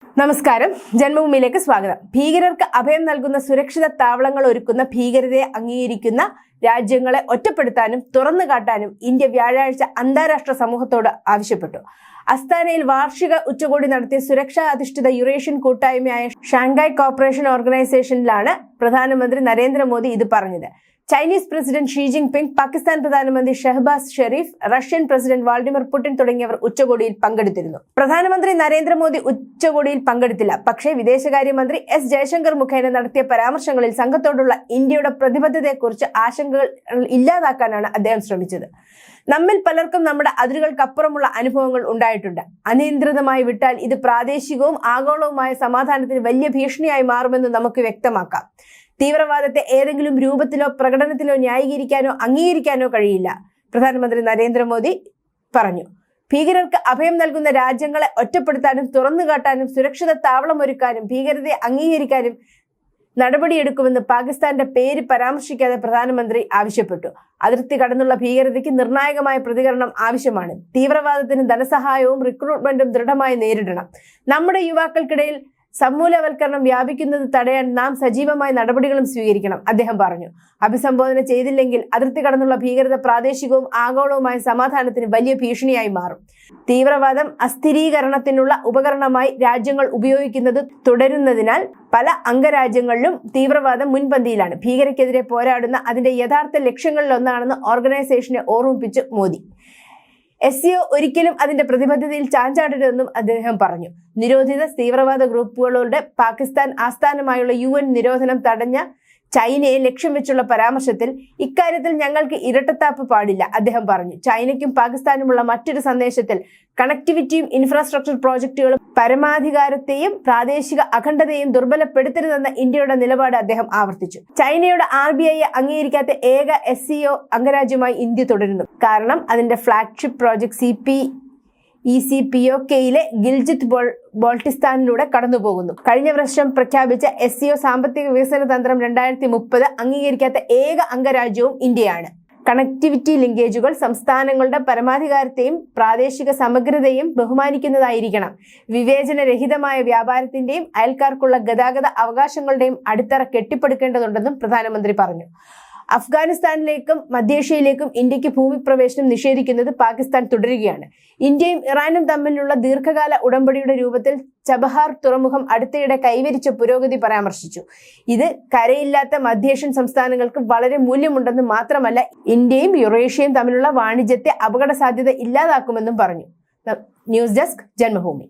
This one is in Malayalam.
നമസ്കാരം, ജന്മഭൂമിയിലേക്ക് സ്വാഗതം. ഭീകരർക്ക് അഭയം നൽകുന്ന സുരക്ഷിത താവളങ്ങൾ ഒരുക്കുന്ന ഭീകരതയെ അംഗീകരിക്കുന്ന രാജ്യങ്ങളെ ഒറ്റപ്പെടുത്താനും തുറന്നു കാട്ടാനും ഇന്ത്യ വ്യാഴാഴ്ച അന്താരാഷ്ട്ര സമൂഹത്തോട് ആവശ്യപ്പെട്ടു. അസ്താനയിൽ വാർഷിക ഉച്ചകോടി നടത്തിയ സുരക്ഷാ അധിഷ്ഠിത യൂറേഷ്യൻ കൂട്ടായ്മയായ ഷാങ്ഹായ് കോർപ്പറേഷൻ ഓർഗനൈസേഷനിലാണ് പ്രധാനമന്ത്രി നരേന്ദ്രമോദി ഇത് പറഞ്ഞത്. Chinese president Xi Jinping, Pakistan പ്രധാനമന്ത്രി Shahbaz Sharif, Russian president Vladimir Putin തുടങ്ങിയവർ ഉച്ചകോടിയിൽ പങ്കെടുത്തിരുന്നു. പ്രധാനമന്ത്രി നരേന്ദ്രമോദി ഉച്ചകോടിയിൽ പങ്കെടുത്തില്ല. പക്ഷേ വിദേശകാര്യമന്ത്രി എസ് ജയശങ്കർ മുഖേന നടത്തിയ പരാമർശങ്ങളിൽ സംഘത്തോടുള്ള ഇന്ത്യയുടെ പ്രതിബദ്ധതയെക്കുറിച്ച് ആശങ്കകൾ ഇല്ലാതാക്കാനാണ് അദ്ദേഹം ശ്രമിച്ചത്. നമ്മിൽ പലർക്കും നമ്മുടെ അതിരുകൾക്കപ്പുറമുള്ള അനുഭവങ്ങൾ ഉണ്ടായിട്ടുണ്ട്. അനിയന്ത്രിതമായി വിട്ടാൽ ഇത് പ്രാദേശികവും ആഗോളവുമായ സമാധാനത്തിന് വലിയ ഭീഷണിയായി മാറുമെന്ന് നമുക്ക് വ്യക്തമാക്കാം. തീവ്രവാദത്തെ ഏതെങ്കിലും രൂപത്തിലോ പ്രകടനത്തിലോ ന്യായീകരിക്കാനോ അംഗീകരിക്കാനോ കഴിയില്ല, പ്രധാനമന്ത്രി നരേന്ദ്രമോദി പറഞ്ഞു. ഭീകരർക്ക് അഭയം നൽകുന്ന രാജ്യങ്ങളെ ഒറ്റപ്പെടുത്താനും തുറന്നുകാട്ടാനും സുരക്ഷിത താവളമൊരുക്കാനും ഭീകരതയെ അംഗീകരിക്കാനും നടപടിയെടുക്കുമെന്ന് പാകിസ്ഥാന്റെ പേര് പരാമർശിക്കാതെ പ്രധാനമന്ത്രി ആവശ്യപ്പെട്ടു. അതിർത്തി കടന്നുള്ള ഭീകരതയ്ക്ക് നിർണായകമായ പ്രതികരണം ആവശ്യമാണ്. തീവ്രവാദത്തിന് ധനസഹായവും റിക്രൂട്ട്മെന്റും ദൃഢമായി നേരിടണം. നമ്മുടെ യുവാക്കൾക്കിടയിൽ സമൂലവൽക്കരണം വ്യാപിക്കുന്നത് തടയാൻ നാം സജീവമായ നടപടികളും സ്വീകരിക്കണം, അദ്ദേഹം പറഞ്ഞു. അഭിസംബോധന ചെയ്തില്ലെങ്കിൽ അതിർത്തി കടന്നുള്ള ഭീകരത പ്രാദേശികവും ആഗോളവുമായ സമാധാനത്തിന് വലിയ ഭീഷണിയായി മാറും. തീവ്രവാദം അസ്ഥിരീകരണത്തിനുള്ള ഉപകരണമായി രാജ്യങ്ങൾ ഉപയോഗിക്കുന്നത് തുടരുന്നതിനാൽ പല അംഗരാജ്യങ്ങളിലും തീവ്രവാദം മുൻപന്തിയിലാണ്. ഭീകരതയ്ക്കെതിരെ പോരാടുന്ന അതിന്റെ യഥാർത്ഥ ലക്ഷ്യങ്ങളിലൊന്നാണെന്ന് ഓർഗനൈസേഷനെ ഓർമ്മിപ്പിച്ചു മോദി. SCO ഒരിക്കലും അതിന്റെ പ്രതിബദ്ധതയിൽ ചാഞ്ചാടരുതെന്നും അദ്ദേഹം പറഞ്ഞു. നിരോധിത തീവ്രവാദ ഗ്രൂപ്പുകളുടെ പാകിസ്ഥാൻ ആസ്ഥാനമായുള്ള UN നിരോധനം തടഞ്ഞ ചൈനയെ ലക്ഷ്യം വെച്ചുള്ള പരാമർശത്തിൽ ഇക്കാര്യത്തിൽ ഞങ്ങൾക്ക് ഇരട്ടത്താപ്പ് പാടില്ല, അദ്ദേഹം പറഞ്ഞു. ചൈനയ്ക്കും പാകിസ്ഥാനുമുള്ള മറ്റൊരു സന്ദേശത്തിൽ കണക്ടിവിറ്റിയും ഇൻഫ്രാസ്ട്രക്ചർ പ്രോജക്റ്റുകളും പരമാധികാരത്തെയും പ്രാദേശിക അഖണ്ഡതയെയും ദുർബലപ്പെടുത്തരുതെന്ന ഇന്ത്യയുടെ നിലപാട് അദ്ദേഹം ആവർത്തിച്ചു. ചൈനയുടെ RBIയെ അംഗീകരിക്കാത്ത ഏക SCO അംഗരാജ്യമായി ഇന്ത്യ തുടരുന്നു. കാരണം അതിന്റെ ഫ്ളാഗ്ഷിപ്പ് പ്രോജക്ട് ECPOKയിലെ ഗിൽജിത് ബോൾട്ടിസ്ഥാനിലൂടെ കടന്നുപോകുന്നു. കഴിഞ്ഞ വർഷം പ്രഖ്യാപിച്ച SCO സാമ്പത്തിക വികസന തന്ത്രം 2030 അംഗീകരിക്കാത്ത ഏക അംഗരാജ്യവും ഇന്ത്യയാണ്. കണക്ടിവിറ്റി ലിങ്കേജുകൾ സംസ്ഥാനങ്ങളുടെ പരമാധികാരത്തെയും പ്രാദേശിക സമഗ്രതയും ബഹുമാനിക്കുന്നതായിരിക്കണം. വിവേചനരഹിതമായ വ്യാപാരത്തിന്റെയും അയൽക്കാർക്കുള്ള ഗതാഗത അവകാശങ്ങളുടെയും അടിത്തറ കെട്ടിപ്പടുക്കേണ്ടതുണ്ടെന്നും പ്രധാനമന്ത്രി പറഞ്ഞു. അഫ്ഗാനിസ്ഥാനിലേക്കും മധ്യേഷ്യയിലേക്കും ഇന്ത്യക്ക് ഭൂമിപ്രവേശനം നിഷേധിക്കുന്നത് പാകിസ്ഥാൻ തുടരുകയാണ്. ഇന്ത്യയും ഇറാനും തമ്മിലുള്ള ദീർഘകാല ഉടമ്പടിയുടെ രൂപത്തിൽ ചബഹാർ തുറമുഖം അടുത്തിടെ കൈവരിച്ച പുരോഗതി പരാമർശിച്ചു. ഇത് കരയില്ലാത്ത മധ്യേഷ്യൻ സംസ്ഥാനങ്ങൾക്ക് വളരെ മൂല്യമുണ്ടെന്ന് മാത്രമല്ല, ഇന്ത്യയും യുറേഷ്യയും തമ്മിലുള്ള വാണിജ്യത്തെ അപകട സാധ്യത ഇല്ലാതാക്കുമെന്നും പറഞ്ഞു. News desk, Janmabhumi.